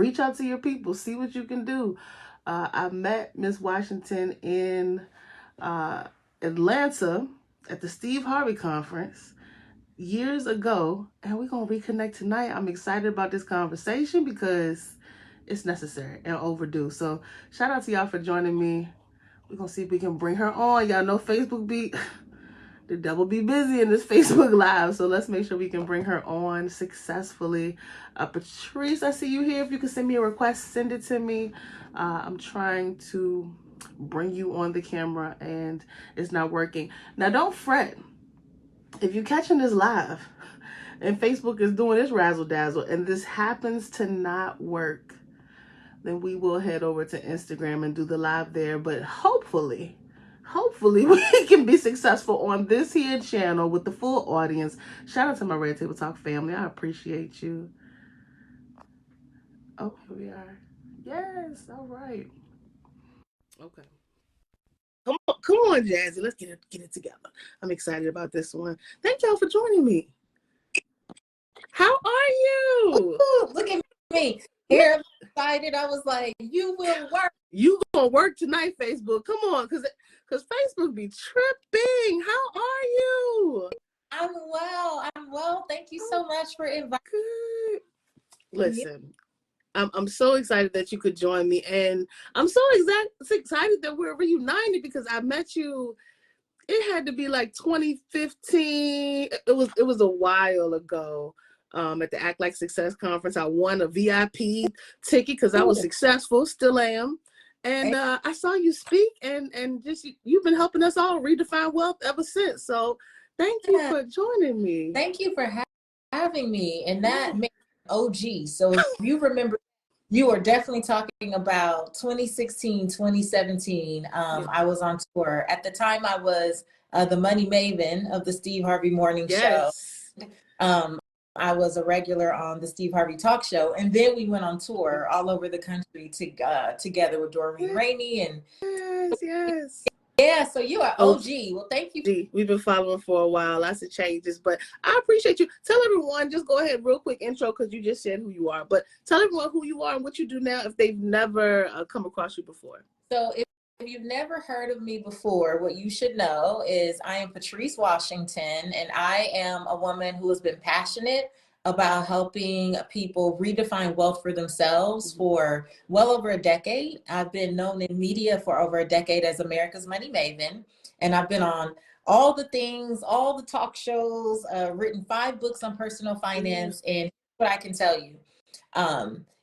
reach out to your people, see what you can do. I met Miss Washington in Atlanta at the Steve Harvey conference years ago, and we're going to reconnect tonight. I'm excited about this conversation because it's necessary and overdue. So shout out to y'all for joining me. We're going to see if we can bring her on. Y'all know Facebook be... the devil be busy in this Facebook Live, so let's make sure we can bring her on successfully. Patrice, I see you here. If you can send me a request, send it to me. I'm trying to bring you on the camera, and it's not working. Now, don't fret. If you're catching this live, and Facebook is doing this razzle-dazzle, and this happens to not work, then we will head over to Instagram and do the live there. But hopefully we can be successful on this here channel with the full audience. Shout out to my Red Table Talk family. I appreciate you. Oh, here we are. Yes, all right. Okay. Come on, Jazzy. Let's get it together. I'm excited about this one. Thank y'all for joining me. How are you? Ooh, look at me. Here, I'm excited. I was like, you will work. You gonna work tonight, Facebook. Come on, because Facebook be tripping. How are you? I'm well. Thank you so much for inviting me. Listen, I'm so excited that you could join me, and I'm so excited that we're reunited because I met you. It had to be like 2015. It was a while ago. At the Act Like Success conference, I won a VIP ticket because I was successful, still am. And I saw you speak, and just you've been helping us all redefine wealth ever since. So thank you for joining me. Thank you for having me. And that made OG. So if you remember, you are definitely talking about 2016, 2017. I was on tour. At the time, I was the Money Maven of the Steve Harvey Morning Show. I was a regular on the Steve Harvey Talk Show, and then we went on tour all over the country together with Doreen Rainey and yeah. So you are OG. Well, thank you. We've been following for a while. Lots of changes, but I appreciate you. Tell everyone. Just go ahead, real quick intro because you just said who you are. But tell everyone who you are and what you do now if they've never come across you before. So if you've never heard of me before, what you should know is I am Patrice Washington, and I am a woman who has been passionate about helping people redefine wealth for themselves for well over a decade. I've been known in media for over a decade as America's Money Maven, and I've been on all the things, all the talk shows, written 5 books on personal finance, and what I can tell you.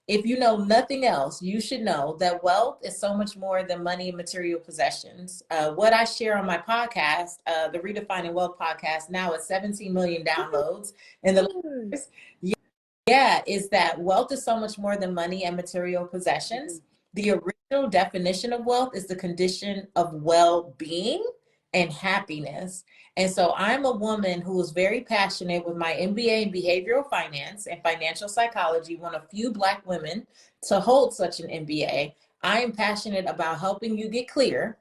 If you know nothing else, you should know that wealth is so much more than money and material possessions. What I share on my podcast, the Redefining Wealth podcast, now at 17 million downloads in the last year, is that wealth is so much more than money and material possessions. The original definition of wealth is the condition of well-being and happiness. And so I'm a woman who is very passionate with my MBA in behavioral finance and financial psychology, one of few Black women to hold such an MBA. I am passionate about helping you get clear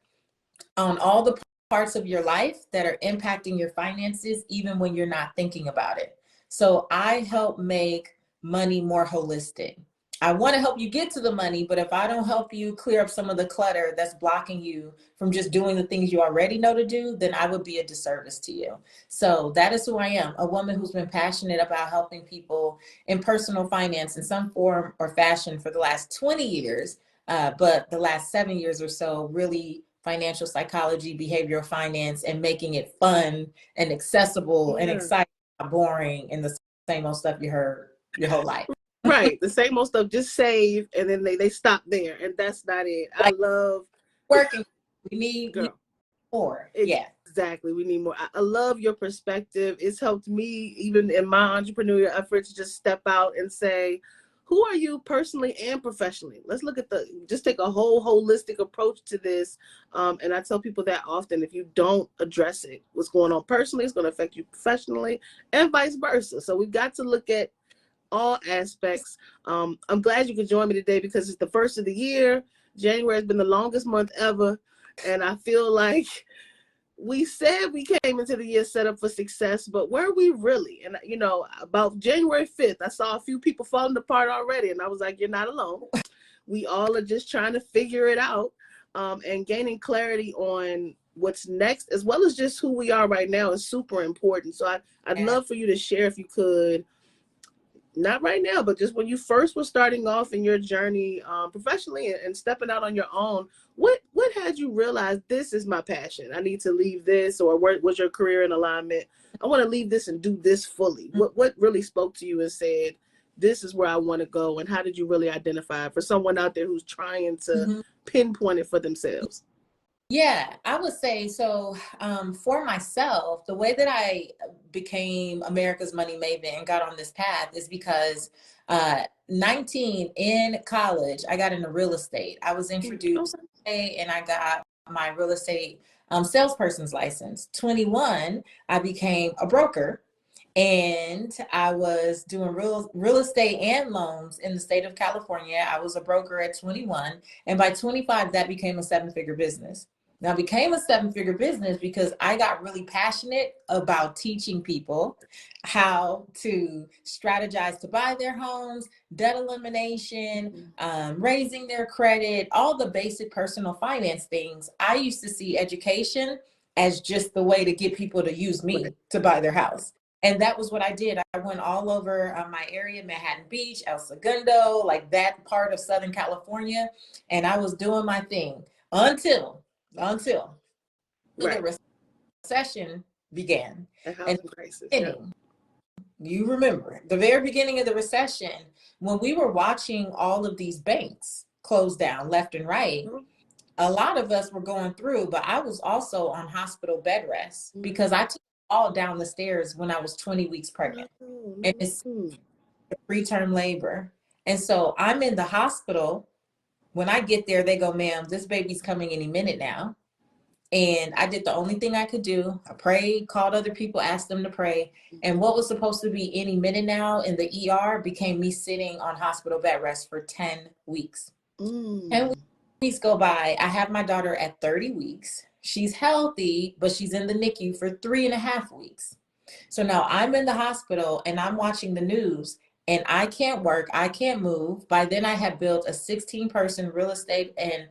on all the parts of your life that are impacting your finances, even when you're not thinking about it. So I help make money more holistic. I want to help you get to the money, but if I don't help you clear up some of the clutter that's blocking you from just doing the things you already know to do, then I would be a disservice to you. So that is who I am, a woman who's been passionate about helping people in personal finance in some form or fashion for the last 20 years, but the last 7 years or so, really financial psychology, behavioral finance, and making it fun and accessible and exciting, not boring, and the same old stuff you heard your whole life. Right, the same old stuff, just save, and then they stop there, and that's not it. I love working. We need more. Exactly, we need more. I love your perspective. It's helped me, even in my entrepreneurial efforts, to just step out and say, who are you personally and professionally? Let's look at just take a whole holistic approach to this. And I tell people that often, if you don't address it, what's going on personally is going to affect you professionally and vice versa. So we've got to look at all aspects. I'm glad you could join me today because it's the first of the year. January has been the longest month ever. And I feel like we said we came into the year set up for success, but were we really? And, you know, about January 5th, I saw a few people falling apart already. And I was like, you're not alone. We all are just trying to figure it out, and gaining clarity on what's next, as well as just who we are right now, is super important. So I'd love for you to share, if you could, not right now, but just when you first were starting off in your journey, professionally, and stepping out on your own, what had you realize, this is my passion? I need to leave this, or where was your career in alignment? I want to leave this and do this fully. What really spoke to you and said, this is where I want to go? And how did you really identify it for someone out there who's trying to pinpoint it for themselves? Yeah, I would say so. For myself, the way that I became America's Money Maven and got on this path is because 19 in college, I got into real estate. I was introduced and I got my real estate salesperson's license. 21, I became a broker. And I was doing real estate and loans in the state of California. I was a broker at 21. And by 25, that became a 7-figure business. Now, it became a 7-figure business because I got really passionate about teaching people how to strategize to buy their homes, debt elimination, raising their credit, all the basic personal finance things. I used to see education as just the way to get people to use me to buy their house. And that was what I did. I went all over my area, Manhattan Beach, El Segundo, like that part of Southern California. And I was doing my thing until the recession began. The housing crisis. You remember the very beginning of the recession, when we were watching all of these banks close down left and right. A lot of us were going through, but I was also on hospital bed rest because I took all down the stairs when I was 20 weeks pregnant. And it's preterm labor. And so I'm in the hospital. When I get there, they go, ma'am, this baby's coming any minute now. And I did the only thing I could do. I prayed, called other people, asked them to pray. And what was supposed to be any minute now in the ER became me sitting on hospital bed rest for 10 weeks. 10 weeks go by. I have my daughter at 30 weeks. She's healthy, but she's in the NICU for 3.5 weeks. So now I'm in the hospital and I'm watching the news and I can't work. I can't move. By then I had built a 16-person real estate and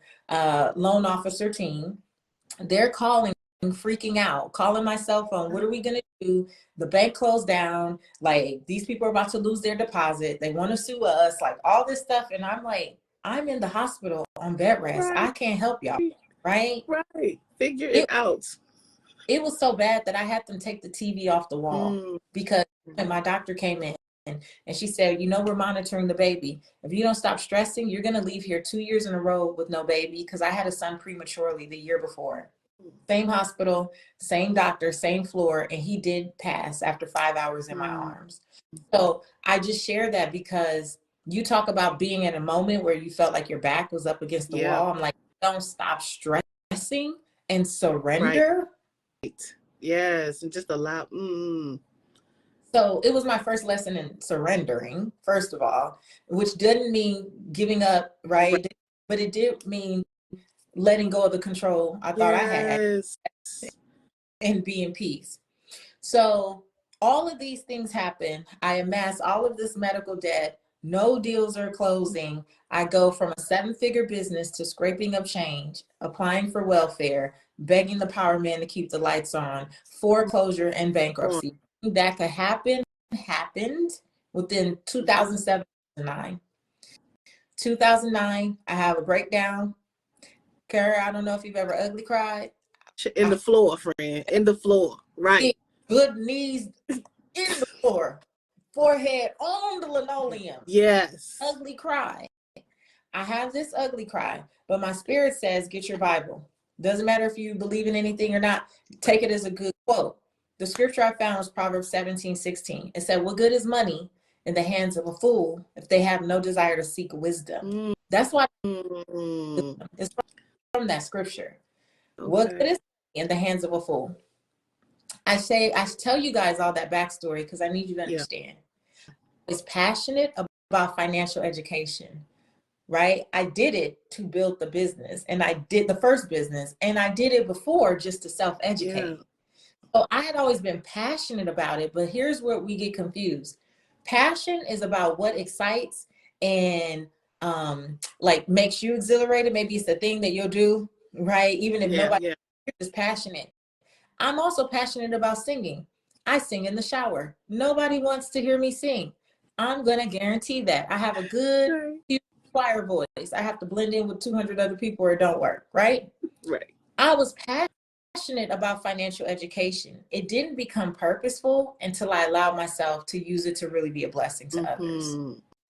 loan officer team. They're calling, freaking out, calling my cell phone. What are we going to do? The bank closed down. Like, these people are about to lose their deposit. They want to sue us, like all this stuff. And I'm like, I'm in the hospital on bed rest. I can't help y'all. Right? Figure it out. It was so bad that I had them take the TV off the wall because when my doctor came in and she said, you know, we're monitoring the baby. If you don't stop stressing, you're going to leave here 2 years in a row with no baby, because I had a son prematurely the year before. Same hospital, same doctor, same floor, and he did pass after 5 hours in my arms. So I just share that because you talk about being in a moment where you felt like your back was up against the wall. I'm like, don't stop stressing and surrender. Yes, and just allow. So it was my first lesson in surrendering, first of all, which didn't mean giving up, right? But it did mean letting go of the control I thought I had and be in peace. So all of these things happen. I amass all of this medical debt. No deals are closing. I go from a 7-figure business to scraping up change, applying for welfare, begging the power man to keep the lights on, foreclosure and bankruptcy. That could happen, happened within 2007 and 2009. 2009, I have a breakdown. Cara, I don't know if you've ever ugly cried. In the floor, friend. In the floor. Right. Good knees in the floor. Forehead on the linoleum. Yes. Ugly cry. I have this ugly cry, but my spirit says, get your Bible. Doesn't matter if you believe in anything or not. Take it as a good quote. The scripture I found was Proverbs 17:16. It said, what good is money in the hands of a fool if they have no desire to seek wisdom? That's why it's from that scripture. What good is in the hands of a fool? I tell you guys all that backstory because I need you to understand. It's passionate about financial education. right? I did it to build the business, and I did the first business, and I did it before just to self-educate. Yeah. So I had always been passionate about it, but here's where we get confused. Passion is about what excites and like makes you exhilarated. Maybe it's the thing that you'll do, right? Even if nobody is passionate. I'm also passionate about singing. I sing in the shower. Nobody wants to hear me sing. I'm going to guarantee that. I have a good choir voice. I have to blend in with 200 other people or it don't work, right? Right. I was passionate about financial education. It didn't become purposeful until I allowed myself to use it to really be a blessing to others.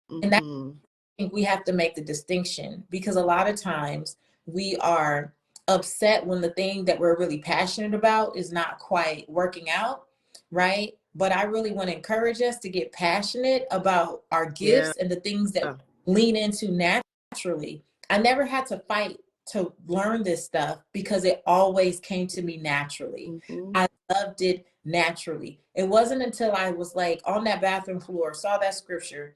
And that, I think we have to make the distinction, because a lot of times we are upset when the thing that we're really passionate about is not quite working out, right? But I really want to encourage us to get passionate about our gifts and the things that lean into naturally. I never had to fight to learn this stuff because it always came to me naturally. I loved it naturally. It wasn't until I was like on that bathroom floor, saw that scripture,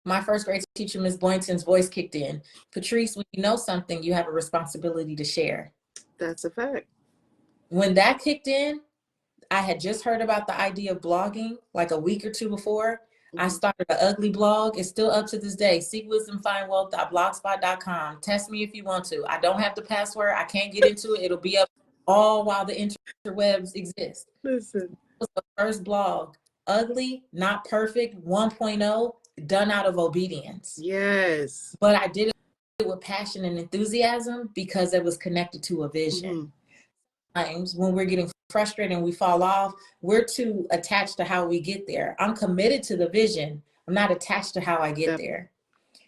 my first grade teacher, Ms. Boynton's voice kicked in. Patrice, when you know something, you have a responsibility to share. That's a fact. When that kicked in, I had just heard about the idea of blogging like a week or two before. I started an ugly blog. It's still up to this day. seekwisdomfindwealth.blogspot.com. Test me if you want to. I don't have the password. I can't get into it. It'll be up all while the interwebs exist. Listen. It was the first blog. Ugly, not perfect, 1.0, done out of obedience. Yes. But I did it with passion and enthusiasm because it was connected to a vision. Times when we're getting frustrated and we fall off, we're too attached to how we get there. I'm committed to the vision. I'm not attached to how I get there.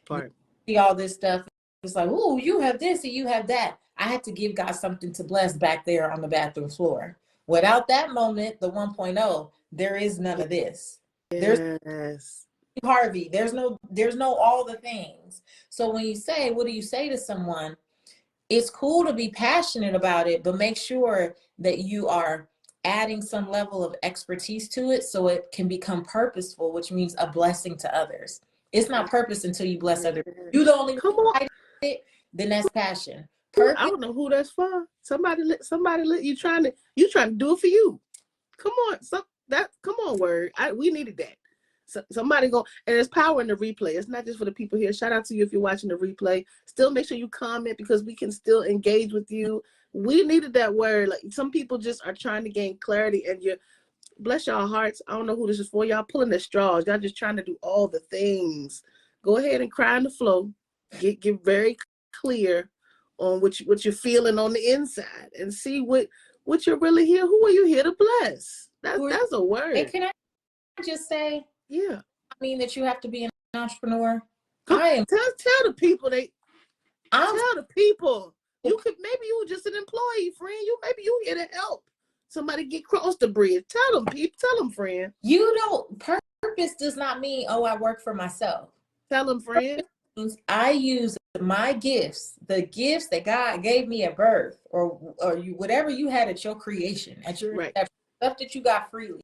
Part. See all this stuff. It's like, oh, you have this and you have that. I had to give God something to bless back there on the bathroom floor. Without that moment, the 1.0, there is none of this. There's Harvey. There's no all the things. So when you say, what do you say to someone? It's cool to be passionate about it, but make sure that you are adding some level of expertise to it so it can become purposeful, which means a blessing to others. It's not purpose until you bless others. You the only one it, then that's passion. Purpose. I don't know who that's for. Somebody you trying to do it for you. Come on, come on, word. We needed that. Somebody go, and there's power in the replay. It's not just for the people here. Shout out to you if you're watching the replay. Still make sure you comment because we can still engage with you. We needed that word. Like some people just are trying to gain clarity, and you bless y'all hearts. I don't know who this is for. Y'all pulling the straws. Y'all just trying to do all the things. Go ahead and cry in the flow. Get very clear on what you're feeling on the inside, and see what you're really here. Who are you here to bless? That's a word. And can I just say? Yeah. I mean that you have to be an entrepreneur. Tell the people tell the people. Maybe you were just an employee, friend. Maybe you here to help somebody get across the bridge. Tell them, friend. You don't. Purpose does not mean, oh, I work for myself. Tell them, friend. Purpose means I use my gifts, the gifts that God gave me at birth, or whatever you had at your creation, at your stuff that you got freely.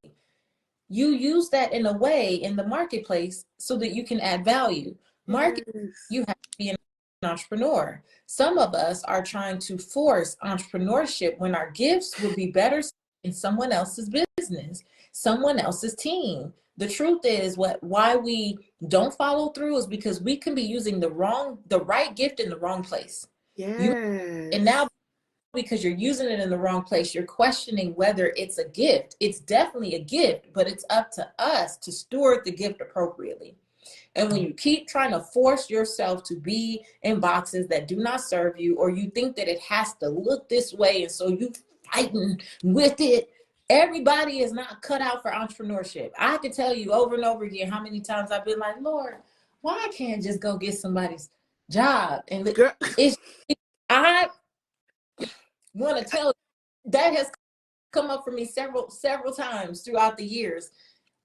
You use that in a way in the marketplace so that you can add value. You have to be an entrepreneur. Some of us are trying to force entrepreneurship when our gifts would be better in someone else's business, someone else's team. The truth is why we don't follow through is because we can be using the right gift in the wrong place. And now because you're using it in the wrong place, you're questioning whether it's a gift. It's definitely a gift, but it's up to us to steward the gift appropriately. And when you keep trying to force yourself to be in boxes that do not serve you, or you think that it has to look this way, and so you fighting with it, everybody is not cut out for entrepreneurship. I can tell you over and over again how many times I've been like, Lord, why I can't just go get somebody's job? And I want to tell you, that has come up for me several times throughout the years.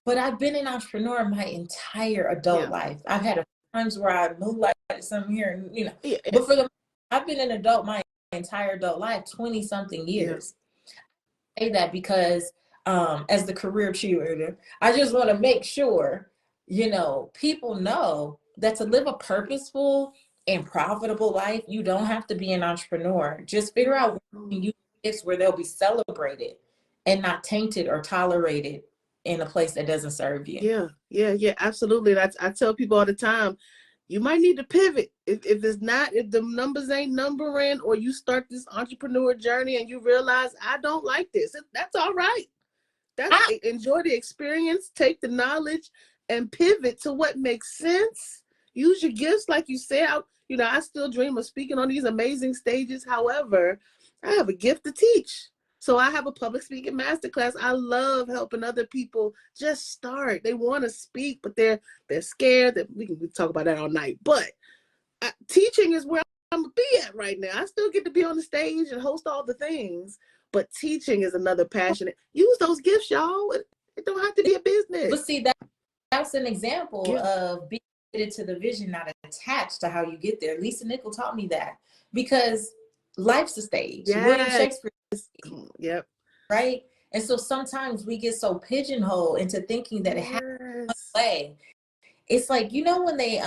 But I've been an entrepreneur my entire adult life. I've had times where I moved like something here, and but I've been an adult my entire adult life, 20 something years. I say that because as the career cheerleader, I just want to make sure people know that to live a purposeful and profitable life, you don't have to be an entrepreneur. Just figure out where they'll be celebrated and not tainted or tolerated in a place that doesn't serve you. Yeah, absolutely. I tell people all the time, you might need to pivot. If the numbers ain't numbering, or you start this entrepreneur journey and you realize, I don't like this, that's all right. Enjoy the experience, take the knowledge, and pivot to what makes sense. Use your gifts, like you said. I still dream of speaking on these amazing stages. However, I have a gift to teach. So I have a public speaking masterclass. I love helping other people just start. They want to speak, but they're scared. That we can talk about that all night. But teaching is where I'm gonna be at right now. I still get to be on the stage and host all the things, but teaching is another passion. Use those gifts, y'all. It don't have to be a business. But see, that's an example of being committed to the vision, not attached to how you get there. Lisa Nichol taught me that, because life's a stage. Yes. William Shakespeare. Yep. Right? And so sometimes we get so pigeonholed into thinking that it happens one way. It's like, when they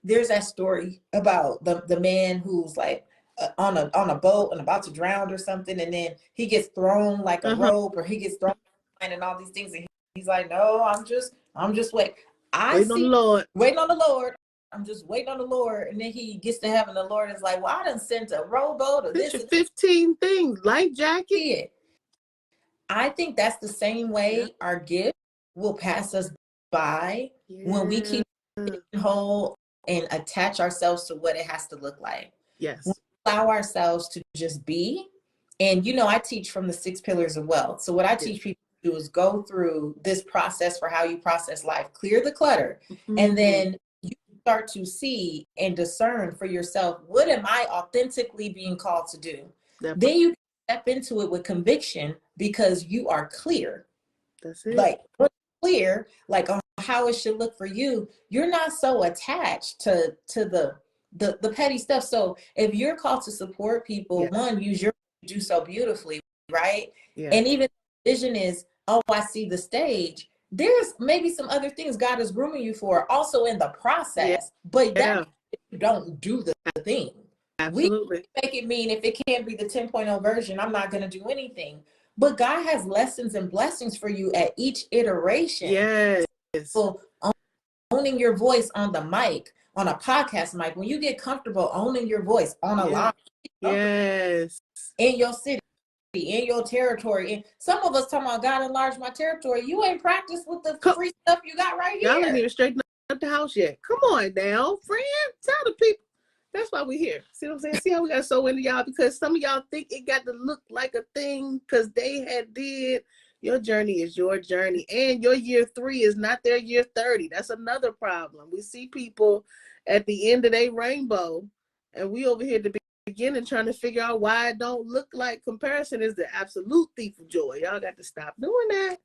there's that story about the man who's like on a boat and about to drown or something, and then he gets thrown like a rope, or he gets thrown and all these things, and he's like, no, I'm just waiting. Waiting on the Lord. Waiting on the Lord. I'm just waiting on the Lord. And then he gets to heaven. The Lord is like, well, I done sent a rowboat or this. 15 things, life jacket. I think that's the same way our gift will pass us by when we keep whole and attach ourselves to what it has to look like. Yes. We allow ourselves to just be. And, I teach from the 6 pillars of wealth. So what I teach people to do is go through this process for how you process life, clear the clutter, and then you start to see and discern for yourself, what am I authentically being called to do? Then you step into it with conviction, because you are clear. That's it. Like, clear, like on how it should look for you. You're not so attached to the petty stuff. So if you're called to support people, one, use your do so beautifully, right? And even vision is, oh, I see the stage. There's maybe some other things God is grooming you for also in the process, but that you don't do the thing. Absolutely. We make it mean if it can't be the 10.0 version, I'm not going to do anything. But God has lessons and blessings for you at each iteration. Yes. So owning your voice on the mic, on a podcast mic, when you get comfortable owning your voice on a live, in your city, in your territory. And some of us talking about God enlarge my territory. You ain't practiced with the free stuff you got right here. Y'all ain't even straightened up the house yet. Come on now, friend. Tell the people. That's why we're here. See what I'm saying? See how we got so into y'all? Because some of y'all think it got to look like a thing because they did. Your journey is your journey. And your year 3 is not their year 30. That's another problem. We see people at the end of their rainbow, and we over here at the beginning trying to figure out why it don't look like. Comparison is the absolute thief of joy. Y'all got to stop doing that.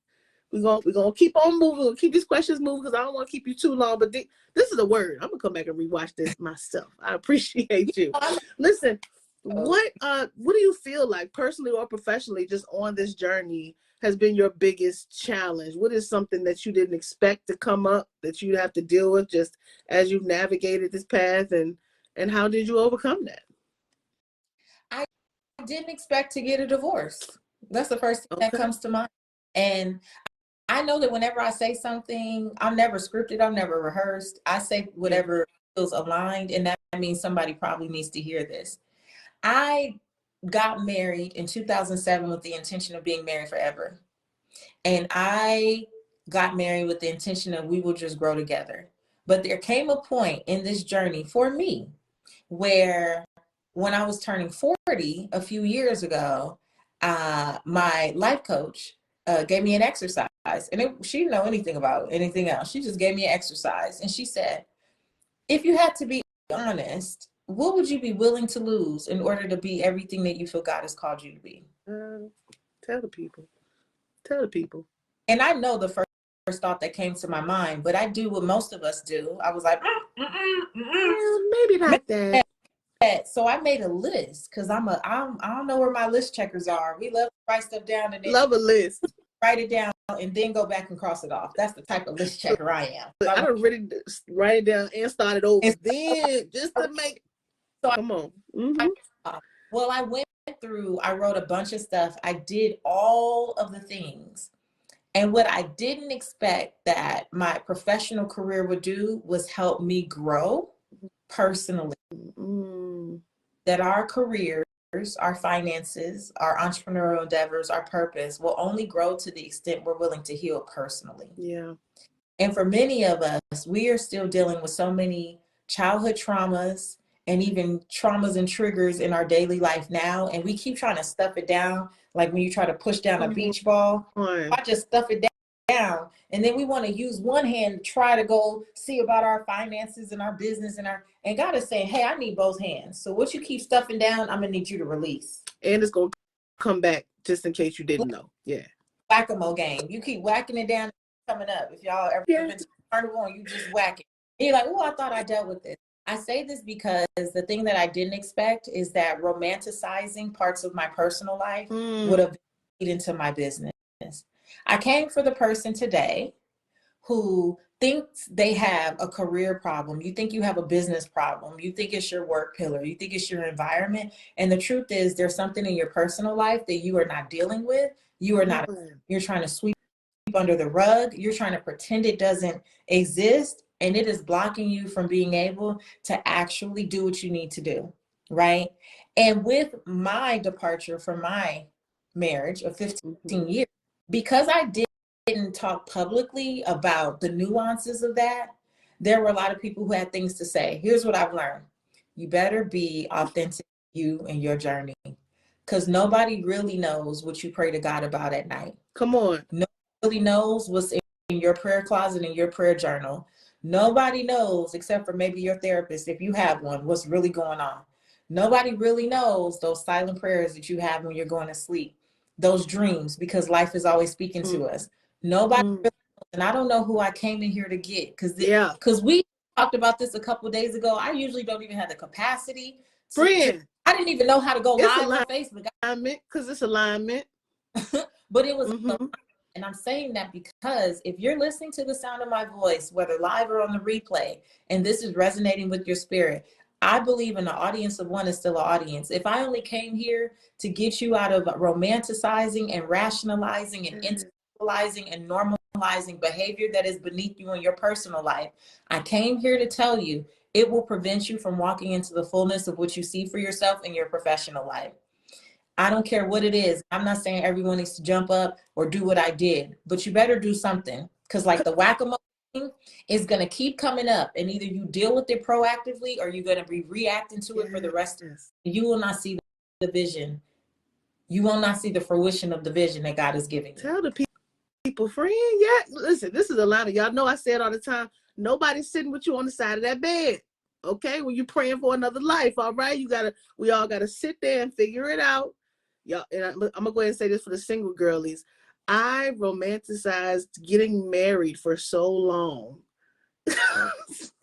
We're gonna keep on moving. We'll keep these questions moving because I don't want to keep you too long. But this is a word. I'm gonna come back and rewatch this myself. I appreciate you. Listen, what do you feel like personally or professionally, just on this journey, has been your biggest challenge? What is something that you didn't expect to come up that you have to deal with just as you've navigated this path, and how did you overcome that? I didn't expect to get a divorce. That's the first thing that comes to mind. And I know that whenever I say something, I'm never scripted, I'm never rehearsed. I say whatever feels aligned, and that means somebody probably needs to hear this. I got married in 2007 with the intention of being married forever. And I got married with the intention of we will just grow together. But there came a point in this journey for me where when I was turning 40 a few years ago, my life coach gave me an exercise, and she didn't know anything about anything else. She just gave me an exercise, and she said, if you had to be honest, what would you be willing to lose in order to be everything that you feel God has called you to be? Tell the people. Tell the people. And I know the first thought that came to my mind, but I do what most of us do. I was like, maybe not that. So I made a list because I don't know where my list checkers are. We love to write stuff down and then love a list. write it down, and then go back and cross it off. That's the type of list checker I am. So I don't really write it down and start it over. Then just to make. So come on. Well, I wrote a bunch of stuff. I did all of the things. And what I didn't expect that my professional career would do was help me grow personally. That our careers, our finances, our entrepreneurial endeavors, our purpose will only grow to the extent we're willing to heal personally. Yeah. And for many of us, we are still dealing with so many childhood traumas and even traumas and triggers in our daily life now. And we keep trying to stuff it down. Like when you try to push down a beach ball, I just stuff it down. And then we want to use one hand to try to go see about our finances and our business and God is saying, hey, I need both hands. So what you keep stuffing down, I'm gonna need you to release. And it's gonna come back just in case you didn't know. Yeah. Whack-a-mole game. You keep whacking it down, coming up. If y'all ever been to carnival and you just whack it. And you're like, oh, I thought I dealt with this. I say this because the thing that I didn't expect is that romanticizing parts of my personal life would have lead into my business. I came for the person today who thinks they have a career problem. You think you have a business problem. You think it's your work pillar. You think it's your environment. And the truth is there's something in your personal life that you are not dealing with. You are not, you're trying to sweep under the rug. You're trying to pretend it doesn't exist. And it is blocking you from being able to actually do what you need to do. Right. And with my departure from my marriage of 15 years, because I didn't talk publicly about the nuances of that, there were a lot of people who had things to say. Here's what I've learned. You better be authentic, you and your journey, because nobody really knows what you pray to God about at night. Come on. Nobody really knows what's in your prayer closet and your prayer journal. Nobody knows, except for maybe your therapist, if you have one, what's really going on. Nobody really knows those silent prayers that you have when you're going to sleep, those dreams, because life is always speaking to us. Nobody really knows, and I don't know who I came in here to get, because we talked about this a couple of days ago. I usually don't even have the capacity. I didn't even know how to go live on Facebook. Because it's alignment. But it was and I'm saying that because if you're listening to the sound of my voice, whether live or on the replay, and this is resonating with your spirit, I believe an audience of one is still an audience. If I only came here to get you out of romanticizing and rationalizing and intellectualizing and normalizing behavior that is beneath you in your personal life, I came here to tell you it will prevent you from walking into the fullness of what you see for yourself in your professional life. I don't care what it is. I'm not saying everyone needs to jump up or do what I did, but you better do something, because like the whack-a-mole thing is going to keep coming up, and either you deal with it proactively or you're going to be reacting to it for the rest of it. You will not see the vision. You will not see the fruition of the vision that God is giving you. Tell the people, friend. Yeah, listen, this is a lot of y'all know I say it all the time. Nobody's sitting with you on the side of that bed. Okay, when you're praying for another life, all right, we all gotta sit there and figure it out. Y'all, and I'm gonna go ahead and say this for the single girlies. I romanticized getting married for so long.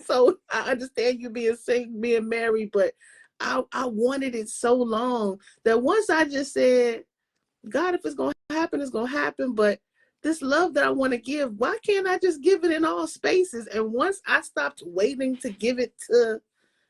So I understand you being single, being married, but I wanted it so long that once I just said, God, if it's gonna happen, it's gonna happen. But this love that I want to give, why can't I just give it in all spaces? And once I stopped waiting to give it to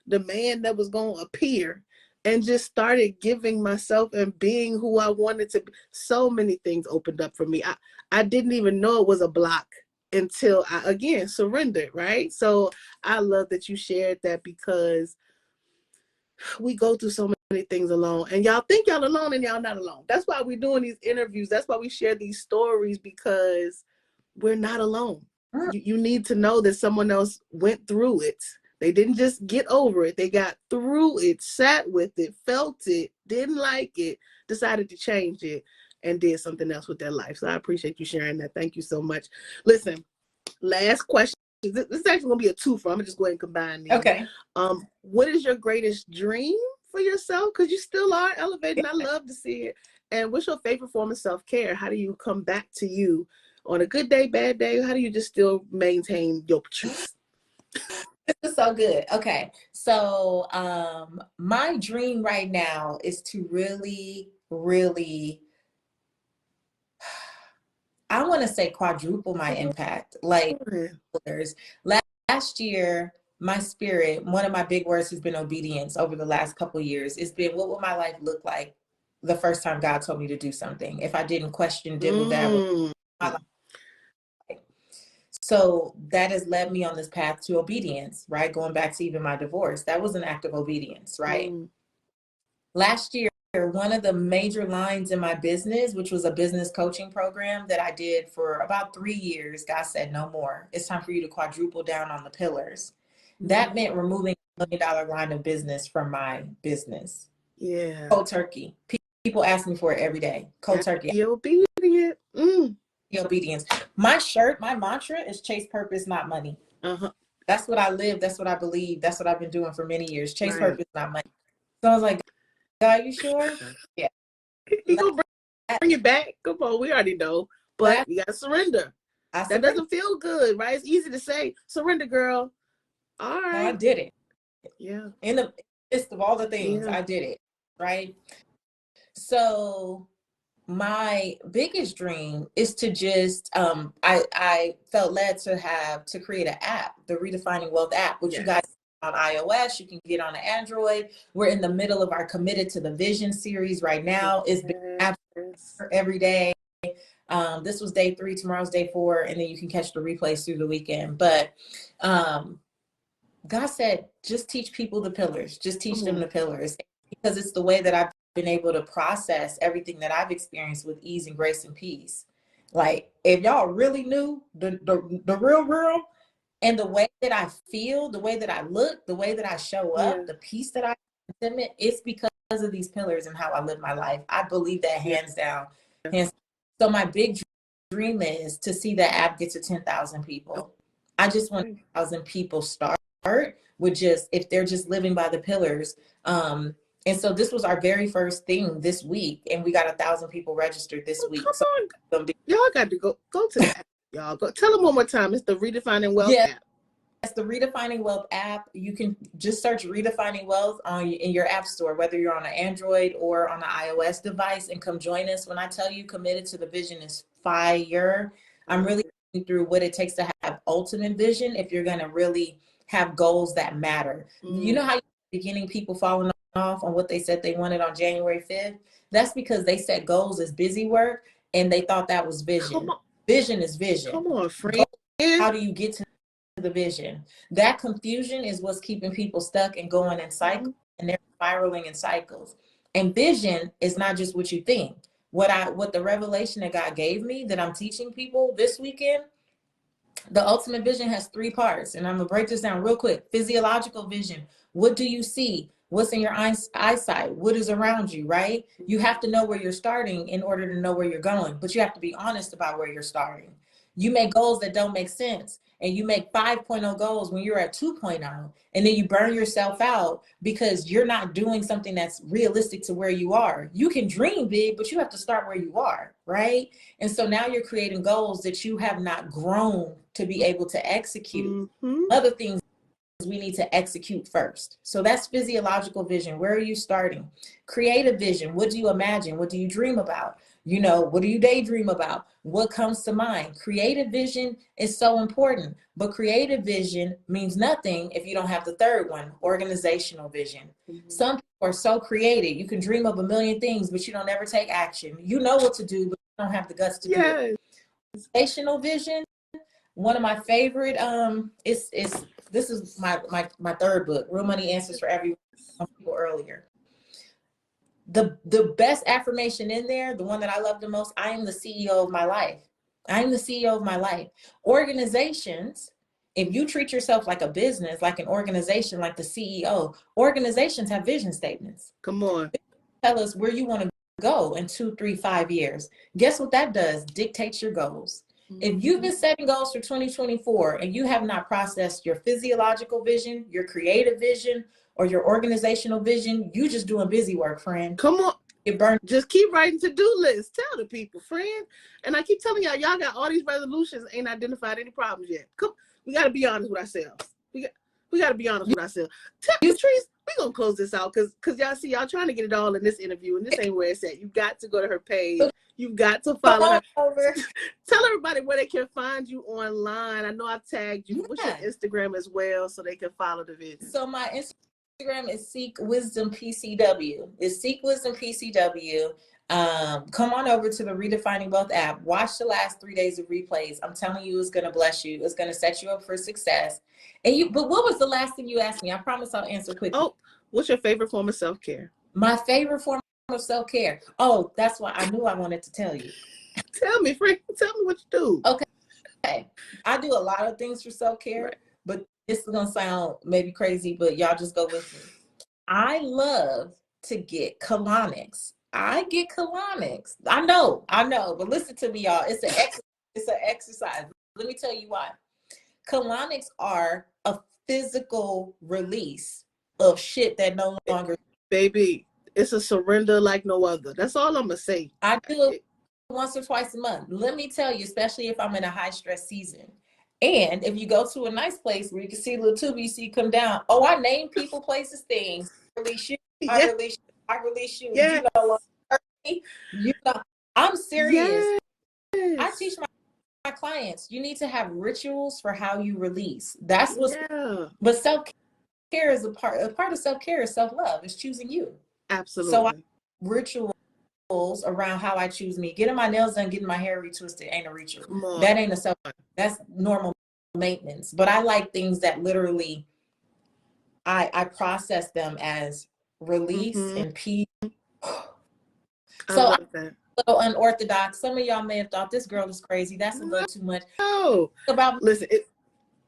the man that was going to appear and just started giving myself and being who I wanted to be, so many things opened up for me. I didn't even know it was a block until I, again, surrendered, right? So I love that you shared that, because we go through so many things alone, and y'all think y'all alone and y'all not alone. That's why we're doing these interviews. That's why we share these stories, because we're not alone. You need to know that someone else went through it. They didn't just get over it. They got through it, sat with it, felt it, didn't like it, decided to change it, and did something else with their life. So I appreciate you sharing that. Thank you so much. Listen, last question. This is actually going to be a twofer. I'm going to just go ahead and combine these. Okay. What is your greatest dream for yourself? Because you still are elevating. I love to see it. And what's your favorite form of self-care? How do you come back to you on a good day, bad day? How do you just still maintain your Patrice? This is so good. Okay. So my dream right now is to really, really I want to say quadruple my impact. Like, last year, my spirit, one of my big words has been obedience over the last couple of years. It's been, what would my life look like the first time God told me to do something? If I didn't question, dibble, dabble, my life. So that has led me on this path to obedience, right? Going back to even my divorce, that was an act of obedience, right? Last year, one of the major lines in my business, which was a business coaching program that I did for about 3 years, God said, no more. It's time for you to quadruple down on the pillars. That meant removing $1 million line of business from my business. Yeah. Cold turkey. People ask me for it every day. Cold turkey. Be obedient. Be obedience. My shirt, my mantra is chase purpose, not money. That's what I live. That's what I believe. That's what I've been doing for many years. Chase purpose, not money. So I was like, God, you sure? Yeah. He gonna bring it back. Come on, we already know. But you gotta surrender. That doesn't feel good, right? It's easy to say, surrender, girl. All right. No, I did it. Yeah. In the midst of all the things, I did it. Right. So my biggest dream is to just I felt led to create an app, the Redefining Wealth app, which you guys on iOS, you can get on an Android. We're in the middle of our Committed to the Vision series right now. It's been every day. This was day 3, tomorrow's day 4, and then you can catch the replays through the weekend. But God said, just teach people the pillars, just teach them the pillars, because it's the way that I've been able to process everything that I've experienced with ease and grace and peace. Like, if y'all really knew the real, and the way that I feel, the way that I look, the way that I show up, the peace that I contentment, it's because of these pillars and how I live my life. I believe that hands down. So my big dream is to see that app get to 10,000 people. I just want 10,000 people start with just, if they're just living by the pillars. And so this was our very first thing this week, and we got 1,000 people registered this week. Come on. Y'all got to go to the app. Y'all go tell them one more time. It's the Redefining Wealth app. It's the Redefining Wealth app. You can just search Redefining Wealth in your app store, whether you're on an Android or on an iOS device, and come join us. When I tell you Committed to the Vision is fire, I'm really thinking through what it takes to have ultimate vision if you're going to really have goals that matter. You know how beginning people falling off on what they said they wanted on January 5th? That's because they set goals as busy work and they thought that was vision. Vision is vision. Come on, friend. How do you get to the vision? That confusion is what's keeping people stuck and going in cycles, and they're spiraling in cycles. And vision is not just what you think. What the revelation that God gave me that I'm teaching people this weekend, the ultimate vision has 3 parts. And I'm gonna break this down real quick. Physiological vision. What do you see? What's in your eyesight? What is around you, right? You have to know where you're starting in order to know where you're going, but you have to be honest about where you're starting. You make goals that don't make sense, and you make 5.0 goals when you're at 2.0, and then you burn yourself out because you're not doing something that's realistic to where you are. You can dream big, but you have to start where you are, right? And so now you're creating goals that you have not grown to be able to execute. Other things we need to execute first. So that's physiological vision. Where are you starting? Creative vision. What do you imagine? What do you dream about? What do you daydream about? What comes to mind? Creative vision is so important, but creative vision means nothing if you don't have the third one, organizational vision. Some people are so creative. You can dream of a million things, but you don't ever take action. You know what to do, but you don't have the guts to do it. Organizational vision. One of my favorite, this is my third book, Real Money Answers for Everyone, people earlier. The best affirmation in there, the one that I love the most, I am the CEO of my life. I am the CEO of my life. Organizations, if you treat yourself like a business, like an organization, like the CEO, organizations have vision statements. Come on. Tell us where you want to go in 2, 3, 5 years. Guess what that does? Dictates your goals. If you've been setting goals for 2024 and you have not processed your physiological vision, your creative vision, or your organizational vision, you just doing busy work, friend. Come on. Get burned. Just keep writing to-do lists. Tell the people, friend. And I keep telling y'all got all these resolutions, ain't identified any problems yet. We got to be honest with ourselves. We got to be honest with ourselves. Patrice, we're gonna close this out because y'all see y'all trying to get it all in this interview, and this ain't where it's at. You got to go to her page. You've got to follow her. Tell everybody where they can find you online. I know I've tagged you. Yeah. What's your Instagram as well, so they can follow the vision? So my Instagram is Seek Wisdom PCW. It's Seek Wisdom PCW. Come on over to the Redefining Wealth app. Watch the last 3 days of replays. I'm telling you, it's going to bless you. It's going to set you up for success. But what was the last thing you asked me? I promise I'll answer quickly. Oh, what's your favorite form of self-care? My favorite form of self-care. Oh, that's why I knew I wanted to tell you. Tell me, Frank. Tell me what you do. Okay. I do a lot of things for self-care, right. But this is going to sound maybe crazy, but y'all just go with me. I love to get colonics. I get colonics. I know, but listen to me, y'all. It's an exercise. Let me tell you why. Colonics are a physical release of shit that no longer. Baby, it's a surrender like no other. That's all I'm gonna say. I do it once or twice a month. Let me tell you, especially if I'm in a high stress season. And if you go to a nice place where you can see little 2BC come down. Oh, I name people, places, things. Release you. I release you. Yeah. You know, I'm serious. Yes. I teach my clients, you need to have rituals for how you release. That's what's but self-care is a part of self-care is self-love. It's choosing you. Absolutely. So rituals around how I choose me. Getting my nails done, getting my hair retwisted ain't a ritual. That ain't a self. That's normal maintenance. But I like things that literally I process them as release and peace. I love that. A little unorthodox. Some of y'all may have thought this girl is crazy. That's a little too much. No. Listen,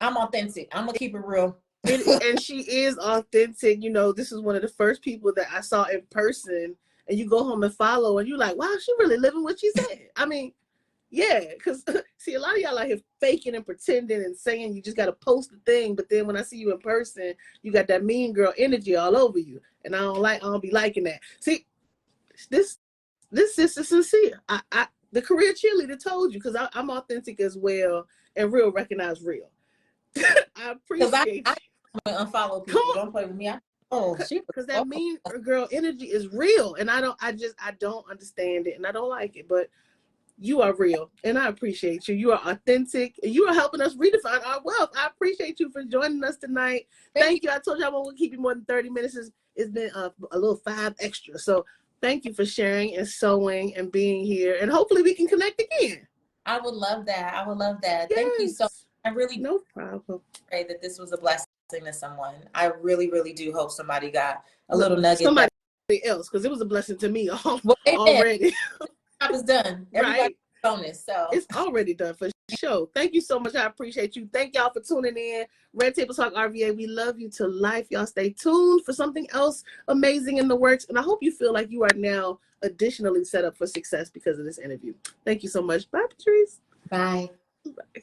I'm authentic. I'm gonna keep it real. And she is authentic. You know, this is one of the first people that I saw in person, and you go home and follow, and you're like, wow, she really living what she said. I mean, yeah, because see, a lot of y'all out here faking and pretending and saying you just got to post the thing, but then when I see you in person, you got that mean girl energy all over you, and I don't be liking that. See, this sister sincere. The career cheerleader told you, because I'm authentic as well, and real recognize real. I appreciate I unfollow people. Don't play with me. Because that mean girl energy is real, and I don't understand it, and I don't like it, but you are real, and I appreciate you. You are authentic, and you are helping us redefine our wealth. I appreciate you for joining us tonight. Thank you. I told you I won't keep you more than 30 minutes. It's been a little 5 extra, so thank you for sharing and sewing and being here, and hopefully we can connect again. I would love that. Yes. Thank you so much. I really no problem. Pray that this was a blessing to someone. I really, really do hope somebody got a little nugget. Somebody else, because it was a blessing to me already. Job is done. Everybody's bonus. So it's already done for sure. Thank you so much. I appreciate you. Thank y'all for tuning in. Red Table Talk RVA. We love you to life. Y'all stay tuned for something else amazing in the works. And I hope you feel like you are now additionally set up for success because of this interview. Thank you so much. Bye, Patrice. Bye. Bye.